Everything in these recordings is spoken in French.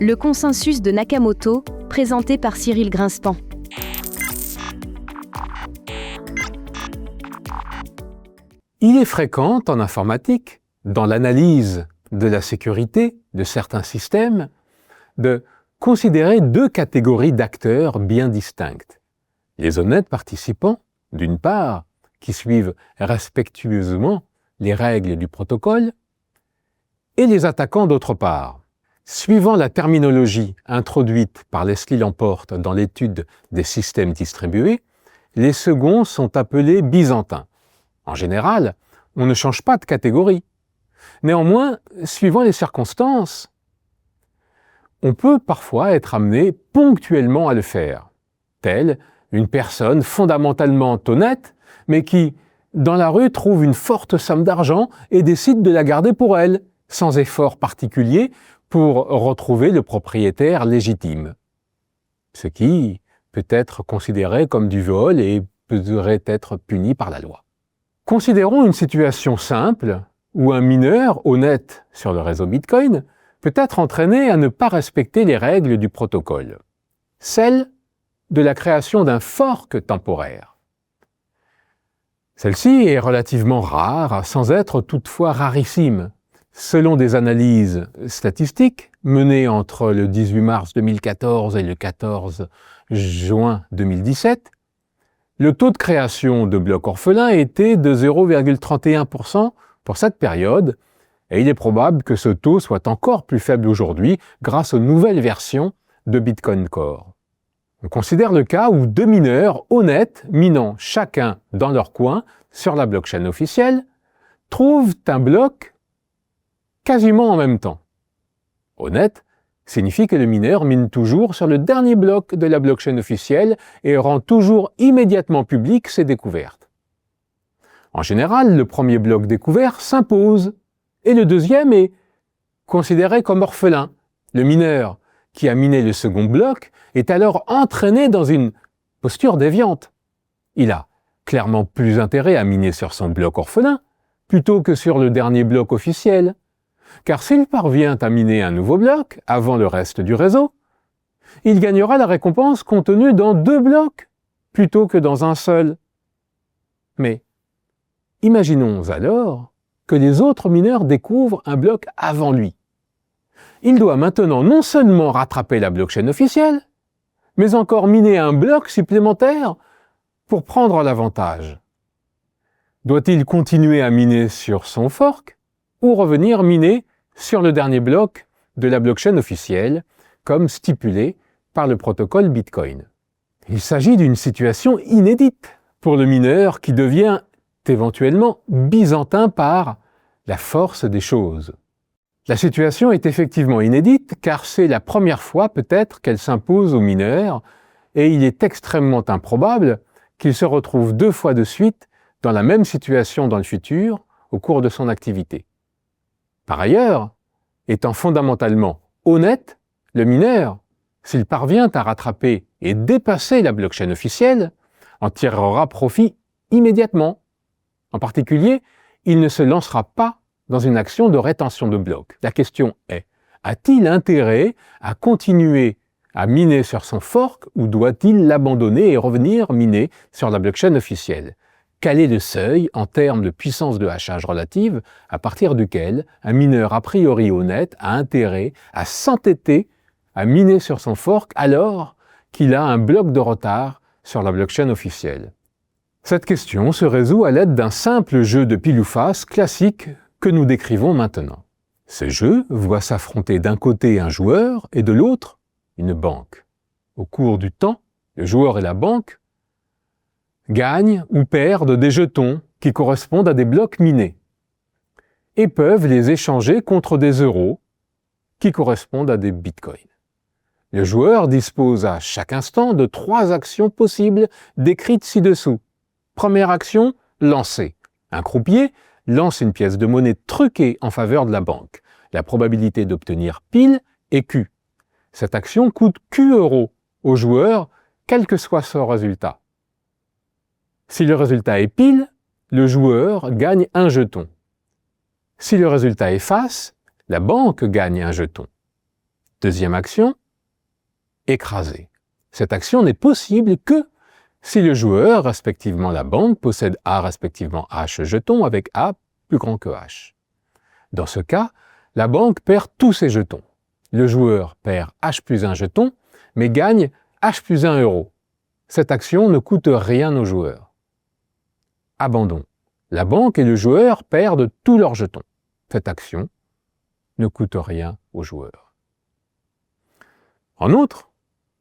Le consensus de Nakamoto, présenté par Cyril Grinspan. Il est fréquent en informatique, dans l'analyse de la sécurité de certains systèmes, de considérer deux catégories d'acteurs bien distinctes. Les honnêtes participants, d'une part, qui suivent respectueusement les règles du protocole, et les attaquants d'autre part. Suivant la terminologie introduite par Leslie Lamport dans l'étude des systèmes distribués, les seconds sont appelés byzantins. En général, on ne change pas de catégorie. Néanmoins, suivant les circonstances, on peut parfois être amené ponctuellement à le faire, telle une personne fondamentalement honnête, mais qui, dans la rue, trouve une forte somme d'argent et décide de la garder pour elle, sans effort particulier, pour retrouver le propriétaire légitime. Ce qui peut être considéré comme du vol et devrait être puni par la loi. Considérons une situation simple où un mineur honnête sur le réseau Bitcoin peut être entraîné à ne pas respecter les règles du protocole, celle de la création d'un fork temporaire. Celle-ci est relativement rare, sans être toutefois rarissime. Selon des analyses statistiques menées entre le 18 mars 2014 et le 14 juin 2017, le taux de création de blocs orphelins était de 0,31% pour cette période, et il est probable que ce taux soit encore plus faible aujourd'hui grâce aux nouvelles versions de Bitcoin Core. On considère le cas où deux mineurs honnêtes, minant chacun dans leur coin sur la blockchain officielle, trouvent un bloc quasiment en même temps. Honnête signifie que le mineur mine toujours sur le dernier bloc de la blockchain officielle et rend toujours immédiatement public ses découvertes. En général, le premier bloc découvert s'impose et le deuxième est considéré comme orphelin. Le mineur qui a miné le second bloc est alors entraîné dans une posture déviante. Il a clairement plus intérêt à miner sur son bloc orphelin plutôt que sur le dernier bloc officiel. Car s'il parvient à miner un nouveau bloc avant le reste du réseau, il gagnera la récompense contenue dans deux blocs plutôt que dans un seul. Mais imaginons alors que les autres mineurs découvrent un bloc avant lui. Il doit maintenant non seulement rattraper la blockchain officielle, mais encore miner un bloc supplémentaire pour prendre l'avantage. Doit-il continuer à miner sur son fork ou revenir miner sur le dernier bloc de la blockchain officielle, comme stipulé par le protocole Bitcoin? Il s'agit d'une situation inédite pour le mineur qui devient éventuellement byzantin par la force des choses. La situation est effectivement inédite car c'est la première fois peut-être qu'elle s'impose aux mineurs et il est extrêmement improbable qu'il se retrouve deux fois de suite dans la même situation dans le futur au cours de son activité. Par ailleurs, étant fondamentalement honnête, le mineur, s'il parvient à rattraper et dépasser la blockchain officielle, en tirera profit immédiatement. En particulier, il ne se lancera pas dans une action de rétention de blocs. La question est, a-t-il intérêt à continuer à miner sur son fork ou doit-il l'abandonner et revenir miner sur la blockchain officielle? Quel est le seuil en termes de puissance de hachage relative à partir duquel un mineur a priori honnête a intérêt à s'entêter à miner sur son fork alors qu'il a un bloc de retard sur la blockchain officielle? Cette question se résout à l'aide d'un simple jeu de pile ou face classique que nous décrivons maintenant. Ce jeu voit s'affronter d'un côté un joueur et de l'autre une banque. Au cours du temps, le joueur et la banque gagnent ou perdent des jetons qui correspondent à des blocs minés et peuvent les échanger contre des euros qui correspondent à des bitcoins. Le joueur dispose à chaque instant de 3 actions possibles décrites ci-dessous. Première action, lancer. Un croupier lance une pièce de monnaie truquée en faveur de la banque. La probabilité d'obtenir pile est Q. Cette action coûte Q euros au joueur, quel que soit son résultat. Si le résultat est pile, le joueur gagne un jeton. Si le résultat est face, la banque gagne un jeton. Deuxième action, écraser. Cette action n'est possible que si le joueur, respectivement la banque, possède A respectivement H jetons avec A plus grand que H. Dans ce cas, la banque perd tous ses jetons. Le joueur perd H plus 1 jeton, mais gagne H plus 1 euro. Cette action ne coûte rien au joueur. Abandon. La banque et le joueur perdent tous leurs jetons. Cette action ne coûte rien au joueur. En outre,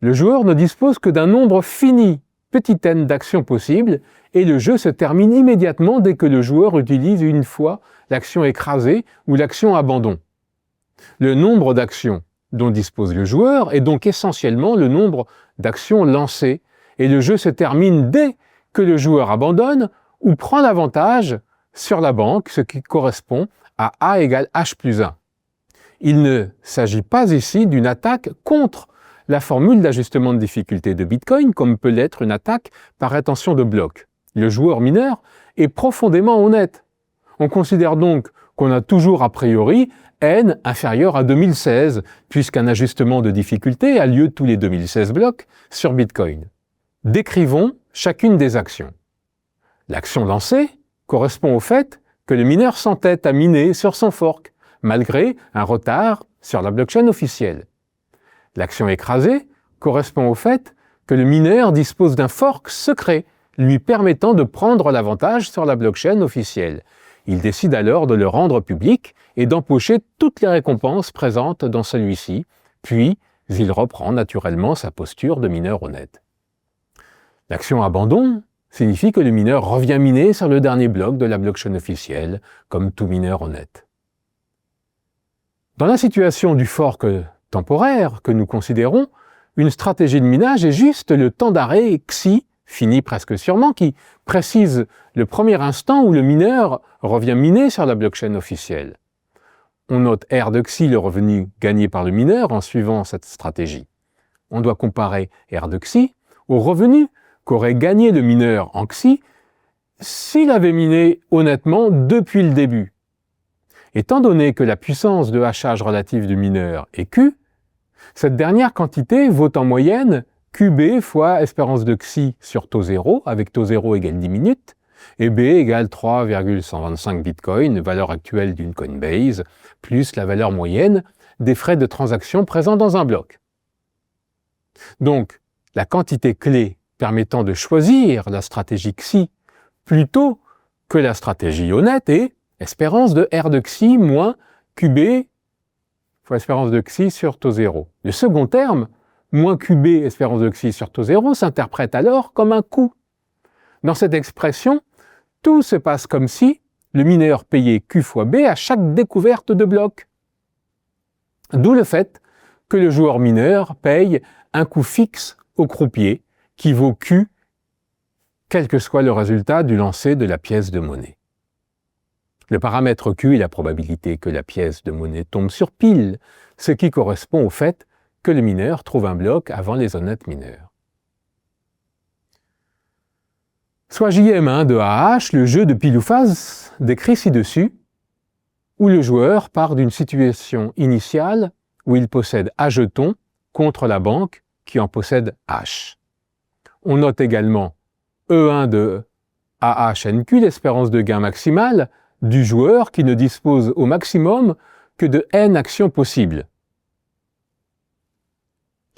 le joueur ne dispose que d'un nombre fini, petit n d'actions possibles, et le jeu se termine immédiatement dès que le joueur utilise une fois l'action écrasée ou l'action abandon. Le nombre d'actions dont dispose le joueur est donc essentiellement le nombre d'actions lancées, et le jeu se termine dès que le joueur abandonne ou prend l'avantage sur la banque, ce qui correspond à A égale H plus 1. Il ne s'agit pas ici d'une attaque contre la formule d'ajustement de difficulté de Bitcoin, comme peut l'être une attaque par rétention de blocs. Le joueur mineur est profondément honnête. On considère donc qu'on a toujours a priori n inférieur à 2016, puisqu'un ajustement de difficulté a lieu tous les 2016 blocs sur Bitcoin. Décrivons chacune des actions. L'action lancée correspond au fait que le mineur s'entête à miner sur son fork, malgré un retard sur la blockchain officielle. L'action écrasée correspond au fait que le mineur dispose d'un fork secret, lui permettant de prendre l'avantage sur la blockchain officielle. Il décide alors de le rendre public et d'empocher toutes les récompenses présentes dans celui-ci, puis il reprend naturellement sa posture de mineur honnête. L'action abandon signifie que le mineur revient miner sur le dernier bloc de la blockchain officielle, comme tout mineur honnête. Dans la situation du fork temporaire que nous considérons, une stratégie de minage est juste le temps d'arrêt xi, fini presque sûrement, qui précise le premier instant où le mineur revient miner sur la blockchain officielle. On note R de xi, le revenu gagné par le mineur, en suivant cette stratégie. On doit comparer R de xi au revenu qu'aurait gagné le mineur en xi s'il avait miné honnêtement depuis le début. Étant donné que la puissance de hachage relative du mineur est Q, cette dernière quantité vaut en moyenne QB fois espérance de xi sur taux 0, avec taux 0 égale 10 minutes, et B égale 3,125 bitcoins, valeur actuelle d'une Coinbase, plus la valeur moyenne des frais de transaction présents dans un bloc. Donc, la quantité clé permettant de choisir la stratégie xi plutôt que la stratégie honnête est espérance de R de xi moins QB fois espérance de xi sur taux 0. Le second terme, moins QB espérance de xi sur taux 0, s'interprète alors comme un coût. Dans cette expression, tout se passe comme si le mineur payait Q fois B à chaque découverte de bloc. D'où le fait que le joueur mineur paye un coût fixe au croupier qui vaut Q, quel que soit le résultat du lancer de la pièce de monnaie. Le paramètre Q est la probabilité que la pièce de monnaie tombe sur pile, ce qui correspond au fait que le mineur trouve un bloc avant les honnêtes mineurs. Soit JM1 de AH, le jeu de pile ou face décrit ci-dessus, où le joueur part d'une situation initiale où il possède A jetons contre la banque qui en possède H. On note également E1 de AHNQ, l'espérance de gain maximale du joueur qui ne dispose au maximum que de n actions possibles.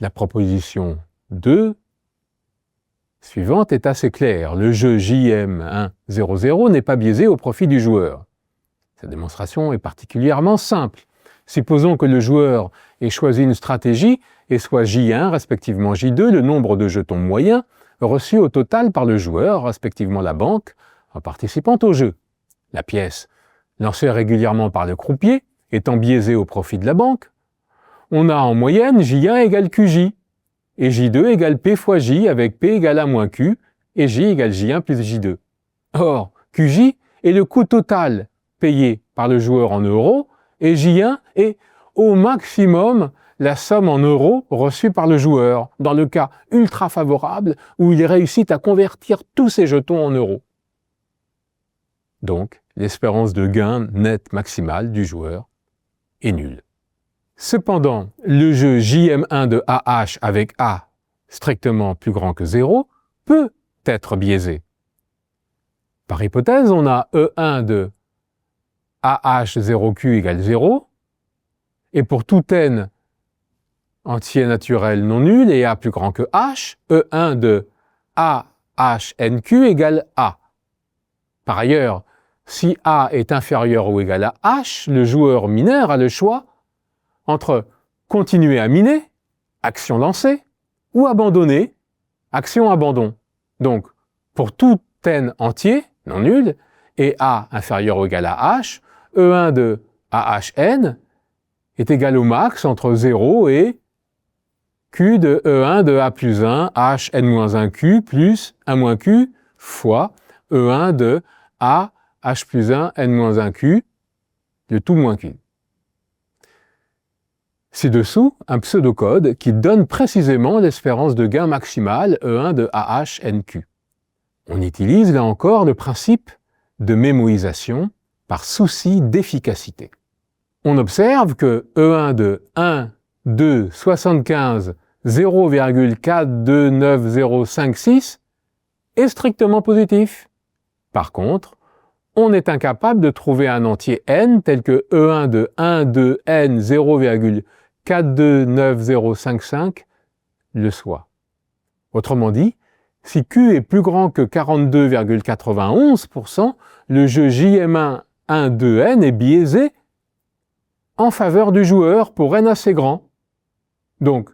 La proposition 2 suivante est assez claire. Le jeu JM100 n'est pas biaisé au profit du joueur. Cette démonstration est particulièrement simple. Supposons que le joueur ait choisi une stratégie et soit J1, respectivement J2, le nombre de jetons moyens reçus au total par le joueur, respectivement la banque, en participant au jeu. La pièce, lancée régulièrement par le croupier, étant biaisée au profit de la banque, on a en moyenne J1 égale QJ, et J2 égale P fois J avec P égale A moins Q, et J égale J1 plus J2. Or, QJ est le coût total payé par le joueur en euros, et J1 est au maximum la somme en euros reçue par le joueur, dans le cas ultra favorable où il réussit à convertir tous ses jetons en euros. Donc, l'espérance de gain net maximale du joueur est nulle. Cependant, le jeu JM1 de AH avec A strictement plus grand que 0 peut être biaisé. Par hypothèse, on a E1 de AH0Q égale 0, et pour tout n entier naturel non nul et A plus grand que H, E1 de AHNQ égale A. Par ailleurs, si A est inférieur ou égal à H, le joueur mineur a le choix entre continuer à miner, action lancée, ou abandonner, action abandon. Donc, pour tout n entier, non nul, et A inférieur ou égal à H, E1 de AHN est égal au max entre 0 et Q de E1 de A plus 1, HN-1Q plus 1-Q fois E1 de A, H plus 1, N-1Q, de tout moins Q. Ci-dessous, un pseudocode qui donne précisément l'espérance de gain maximale E1 de AHNQ. On utilise là encore le principe de mémoisation par souci d'efficacité. On observe que E1 de 1, 2, 75, 0,429056 est strictement positif. Par contre, on est incapable de trouver un entier n tel que E1 de 1, 2, n 0,429055 le soit. Autrement dit, si Q est plus grand que 42,91%, le jeu JM1 1, 2n est biaisé en faveur du joueur pour n assez grand. Donc,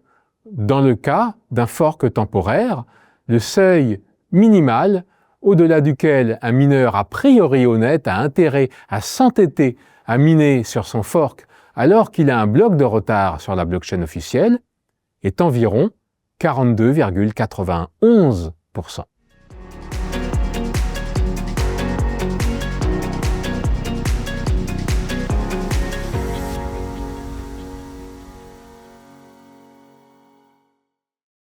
dans le cas d'un fork temporaire, le seuil minimal au-delà duquel un mineur a priori honnête a intérêt à s'entêter à miner sur son fork alors qu'il a un bloc de retard sur la blockchain officielle, est environ 42,91%.